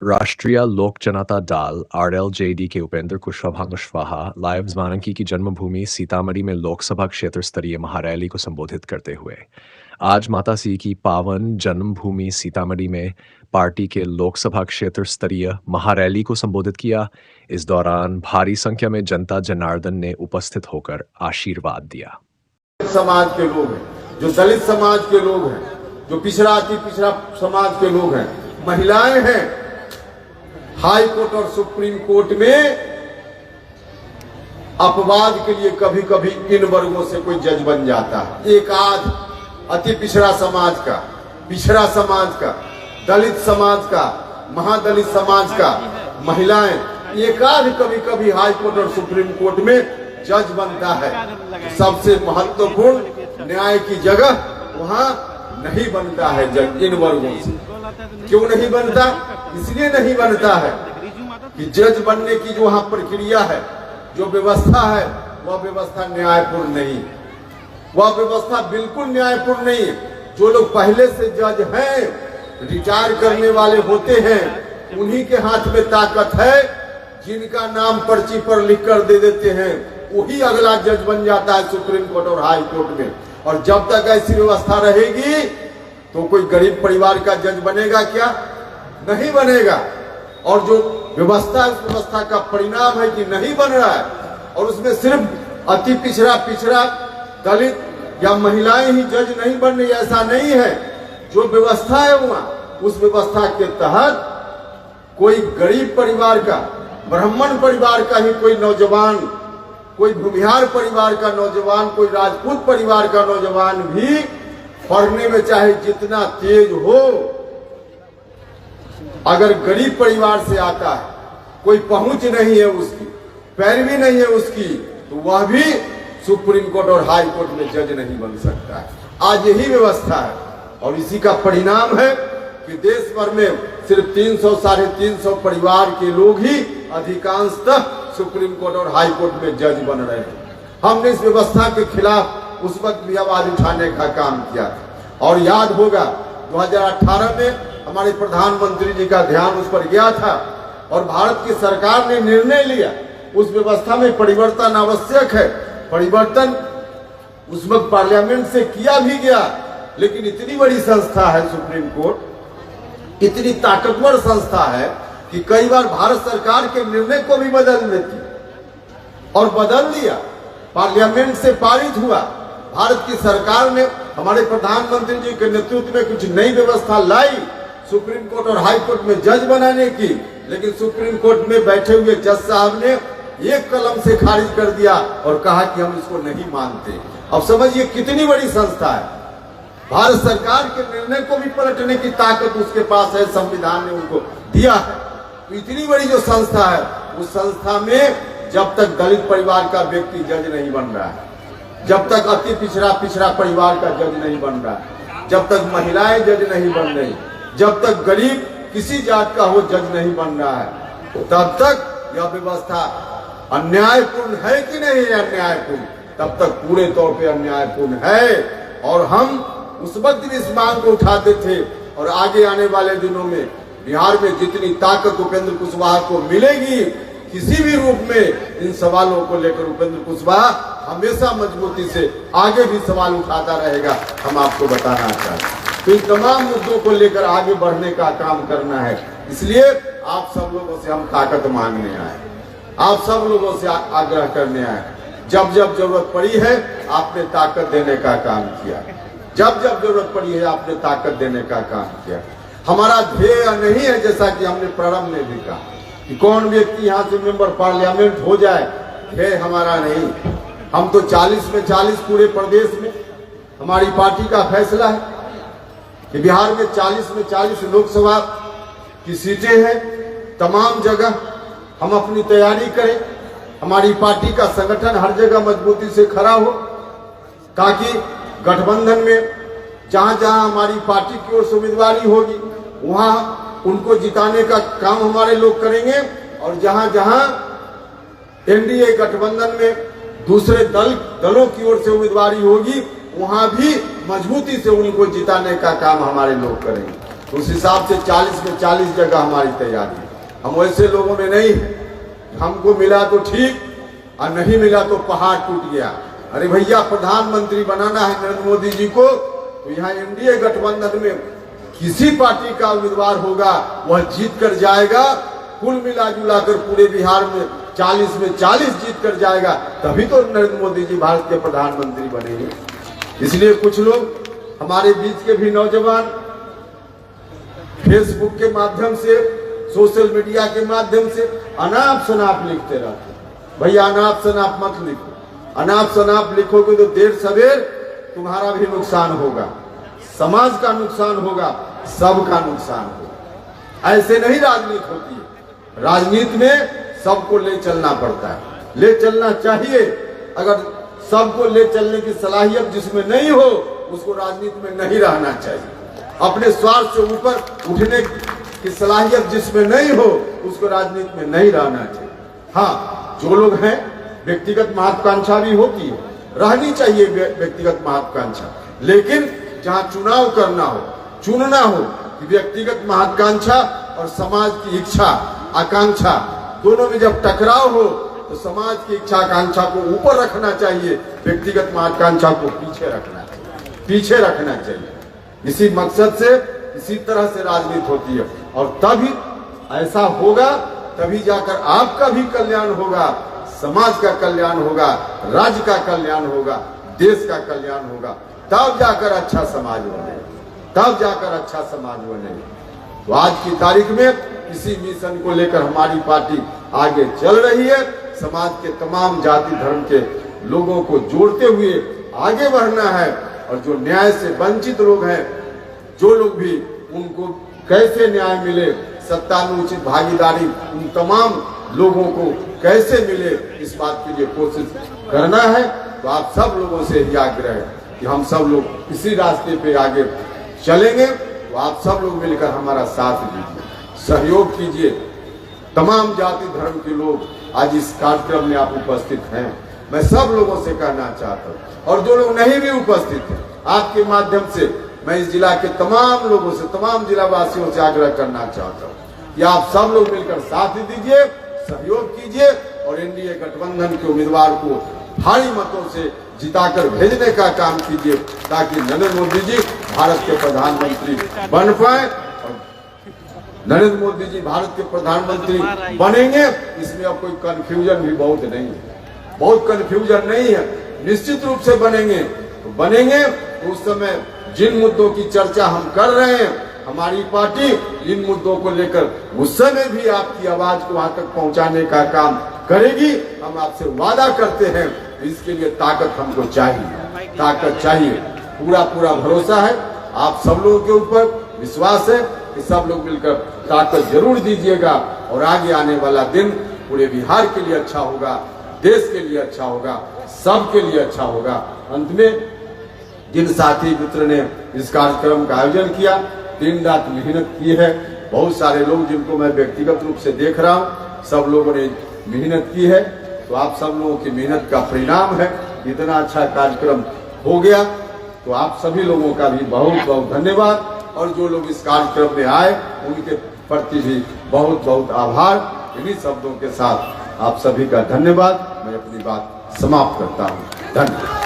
राष्ट्रीय लोक जनता दल (आरएलजेडी) के उपेंद्र कुशवाहा लाइव वाराणसी की जन्मभूमि सीतामढ़ी में लोकसभा क्षेत्र स्तरीय महारैली को संबोधित करते हुए आज माता सी की पावन जन्मभूमि सीतामढ़ी में पार्टी के लोकसभा क्षेत्र स्तरीय महारैली को संबोधित किया। इस दौरान भारी संख्या में जनता जनार्दन ने उपस्थित होकर आशीर्वाद दिया। समाज के लोग हैं, जो दलित समाज के लोग हैं, जो पिछड़ा अति पिछड़ा समाज के लोग हैं, महिलाएं हैं। हाई कोर्ट और सुप्रीम कोर्ट में अपवाद के लिए कभी कभी इन वर्गों से कोई जज बन जाता है। एक आध अति पिछड़ा समाज का, दलित समाज का, महादलित समाज का, महिलाएं एक आध कभी कभी हाई कोर्ट और सुप्रीम कोर्ट में जज बनता है। तो सबसे महत्वपूर्ण न्याय की जगह वहां नहीं बनता है जज इन वर्गों से। क्यों नहीं बनता? इसलिए नहीं बनता है कि जज बनने की जो वहां प्रक्रिया है, जो व्यवस्था है, वह व्यवस्था न्यायपूर्ण नहीं, वह व्यवस्था बिल्कुल न्यायपूर्ण नहीं है। जो लोग पहले से जज हैं, रिटायर करने वाले होते हैं, उन्हीं के हाथ में ताकत है। जिनका नाम पर्ची पर लिख कर दे देते हैं, वही अगला जज बन जाता है सुप्रीम कोर्ट और हाई कोर्ट में। और जब तक ऐसी व्यवस्था रहेगी तो कोई गरीब परिवार का जज बनेगा क्या? नहीं बनेगा। और जो व्यवस्था है, उस व्यवस्था का परिणाम है कि नहीं बन रहा है, और उसमें सिर्फ अति पिछड़ा दलित या महिलाएं ही जज नहीं बन रही, ऐसा नहीं है। जो व्यवस्था है वहां, उस व्यवस्था के तहत कोई गरीब परिवार का, ब्राह्मण परिवार का ही कोई नौजवान, कोई भूमिहार परिवार का नौजवान, कोई राजपूत परिवार का नौजवान भी पढ़ने में चाहे जितना तेज हो, अगर गरीब परिवार से आता है, कोई पहुंच नहीं है उसकी, पैरवी नहीं है उसकी, तो वह भी सुप्रीम कोर्ट और हाई कोर्ट में जज नहीं बन सकता है। आज यही व्यवस्था है, और इसी का परिणाम है कि देश भर में सिर्फ 300 साढ़े 300 परिवार के लोग ही अधिकांशतः सुप्रीम कोर्ट और हाई कोर्ट में जज बन रहे हैं। हमने इस व्यवस्था के खिलाफ उस वक्त भी आवाज उठाने का काम किया था। और याद होगा 2018 में हमारे प्रधानमंत्री जी का ध्यान उस पर गया था, और भारत की सरकार ने निर्णय लिया उस व्यवस्था में परिवर्तन आवश्यक है। परिवर्तन उस वक्त पार्लियामेंट से किया भी गया, लेकिन इतनी बड़ी संस्था है सुप्रीम कोर्ट, इतनी ताकतवर संस्था है कि कई बार भारत सरकार के निर्णय को भी बदल देती, और बदल दिया। पार्लियामेंट से पारित हुआ, भारत की सरकार ने हमारे प्रधानमंत्री जी के नेतृत्व में कुछ नई व्यवस्था लाई सुप्रीम कोर्ट और हाई कोर्ट में जज बनाने की, लेकिन सुप्रीम कोर्ट में बैठे हुए जज साहब ने एक कलम से खारिज कर दिया और कहा कि हम इसको नहीं मानते। अब समझिए कितनी बड़ी संस्था है। भारत सरकार के निर्णय को भी पलटने की ताकत उसके पास है, संविधान ने उनको दिया है। तो इतनी बड़ी जो संस्था है, उस संस्था में जब तक दलित परिवार का व्यक्ति जज नहीं बन रहा है, जब तक अति पिछड़ा परिवार का जज नहीं बन रहा है, जब तक महिलाएं जज नहीं बन रही, जब तक गरीब किसी जात का हो जज नहीं बन रहा है, तब तक यह व्यवस्था अन्यायपूर्ण है कि नहीं है अन्यायपूर्ण, तब तक पूरे तौर पे अन्यायपूर्ण है। और हम उस वक्त भी इस मांग को उठाते थे, और आगे आने वाले दिनों में बिहार में जितनी ताकत उपेंद्र कुशवाहा को मिलेगी, किसी भी रूप में इन सवालों को लेकर उपेंद्र कुशवाहा हमेशा मजबूती से आगे भी सवाल उठाता रहेगा। हम आपको बताना चाहते हैं, तो इन तमाम मुद्दों को लेकर आगे बढ़ने का काम करना है। इसलिए आप सब लोगों से हम ताकत मांगने आए, आप सब लोगों से आग्रह करने आए। जब जब जरूरत पड़ी है आपने ताकत देने का काम किया, जब जब जरूरत पड़ी है आपने ताकत देने का काम किया। हमारा ध्येय नहीं है, जैसा कि हमने प्रारंभ में भी कहा, कि कौन व्यक्ति यहाँ से मेंबर पार्लियामेंट हो जाए, ध्येय हमारा नहीं। हम तो 40 में 40 पूरे प्रदेश में हमारी पार्टी का फैसला है कि बिहार में 40 में 40 लोकसभा की सीटें हैं। तमाम जगह हम अपनी तैयारी करें, हमारी पार्टी का संगठन हर जगह मजबूती से खड़ा हो, ताकि गठबंधन में जहां जहां हमारी पार्टी की ओर से उम्मीदवारी होगी वहां उनको जिताने का काम हमारे लोग करेंगे, और जहां जहां एनडीए गठबंधन में दूसरे दलों की ओर से उम्मीदवारी होगी वहां भी मजबूती से उनको जिताने का काम हमारे लोग करेंगे। तो उस हिसाब से 40 में 40 जगह हमारी तैयारी है। हम वैसे लोगों में नहीं, हमको मिला तो ठीक और नहीं मिला तो पहाड़ टूट गया। अरे भैया, प्रधानमंत्री बनाना है नरेंद्र मोदी जी को, तो यहाँ एनडीए गठबंधन में किसी पार्टी का उम्मीदवार होगा वह जीत कर जाएगा। कुल मिला जुला कर पूरे बिहार में 40 में 40 जीत कर जाएगा, तभी तो नरेंद्र मोदी जी भारत के प्रधानमंत्री बनेंगे। इसलिए कुछ लोग हमारे बीच के भी नौजवान फेसबुक के माध्यम से, सोशल मीडिया के माध्यम से अनाप शनाप लिखते रहते हैं। भैया, अनाप शनाप मत लिखो। अनाप शनाप लिखोगे तो देर सवेर तुम्हारा भी नुकसान होगा, समाज का नुकसान होगा, सबका नुकसान होगा। ऐसे नहीं राजनीति होती है। राजनीति में सबको ले चलना पड़ता है, ले चलना चाहिए। अगर सबको ले चलने की सलाहियत जिसमें नहीं हो, उसको राजनीति में नहीं रहना चाहिए। अपने स्वार्थ से ऊपर उठने की सलाहियत जिसमें नहीं हो, उसको राजनीति में नहीं रहना चाहिए। हाँ, जो लोग हैं, व्यक्तिगत महत्वाकांक्षा भी होती है, रहनी चाहिए व्यक्तिगत महत्वाकांक्षा, लेकिन जहां चुनाव करना हो, चुनना हो कि व्यक्तिगत महत्वाकांक्षा और समाज की इच्छा आकांक्षा दोनों में जब टकराव हो, तो समाज की इच्छा आकांक्षा को ऊपर रखना चाहिए, व्यक्तिगत महत्वाकांक्षा को पीछे रखना चाहिए। इसी मकसद से, इसी तरह से राजनीति होती है। और तभी ऐसा होगा, तभी जाकर आपका भी कल्याण होगा, समाज का कल्याण होगा, राज्य का कल्याण होगा, देश का कल्याण होगा। तब जाकर अच्छा समाज बनेगा, तब जाकर अच्छा समाज बनेगा। तो आज की तारीख में इसी मिशन को लेकर हमारी पार्टी आगे चल रही है। समाज के तमाम जाति धर्म के लोगों को जोड़ते हुए आगे बढ़ना है। और जो न्याय से वंचित लोग हैं, जो लोग भी, उनको कैसे न्याय मिले, सत्ता में उचित भागीदारी उन तमाम लोगों को कैसे मिले, इस बात के लिए कोशिश करना है। तो आप सब लोगों से यह आग्रह है कि हम सब लोग इसी रास्ते पे आगे चलेंगे। तो आप सब लोग मिलकर हमारा साथ दीजिए, सहयोग कीजिए। तमाम जाति धर्म के लोग आज इस कार्यक्रम में आप उपस्थित हैं, मैं सब लोगों से कहना चाहता हूँ। और जो लोग नहीं भी उपस्थित हैं, आपके माध्यम से मैं इस जिला के तमाम लोगों से, तमाम जिला वासियों से आग्रह करना चाहता हूँ कि आप सब लोग मिलकर साथ दीजिए, सहयोग कीजिए और एनडीए गठबंधन के उम्मीदवार को भारी मतों से जिताकर भेजने का काम कीजिए, ताकि नरेंद्र मोदी जी भारत के प्रधानमंत्री बन पाए। और नरेंद्र मोदी जी भारत के प्रधानमंत्री बनेंगे, इसमें अब कोई कंफ्यूजन भी बहुत नहीं है, बहुत कंफ्यूजन नहीं है। निश्चित रूप से बनेंगे। तो बनेंगे तो उस समय जिन मुद्दों की चर्चा हम कर रहे हैं, हमारी पार्टी इन मुद्दों को लेकर उस समय भी आपकी आवाज को वहां तक पहुंचाने का काम करेगी। हम आपसे वादा करते हैं, इसके लिए ताकत हमको चाहिए, ताकत चाहिए। पूरा भरोसा है, आप सब लोगों के ऊपर विश्वास है कि सब लोग मिलकर ताकत जरूर दीजिएगा। और आगे आने वाला दिन पूरे बिहार के लिए अच्छा होगा, देश के लिए अच्छा होगा, सबके लिए अच्छा होगा। अंत में जिन साथी मित्र ने इस कार्यक्रम का आयोजन किया, दिन रात मेहनत की है, बहुत सारे लोग जिनको मैं व्यक्तिगत रूप से देख रहा हूँ, सब लोगों ने मेहनत की है। तो आप सब लोगों की मेहनत का परिणाम है, इतना अच्छा कार्यक्रम हो गया। तो आप सभी लोगों का भी बहुत बहुत धन्यवाद। और जो लोग इस कार्यक्रम में आए, उनके प्रति भी बहुत बहुत आभार। इन्हीं शब्दों के साथ आप सभी का धन्यवाद। मैं अपनी बात समाप्त करता हूँ। धन्यवाद।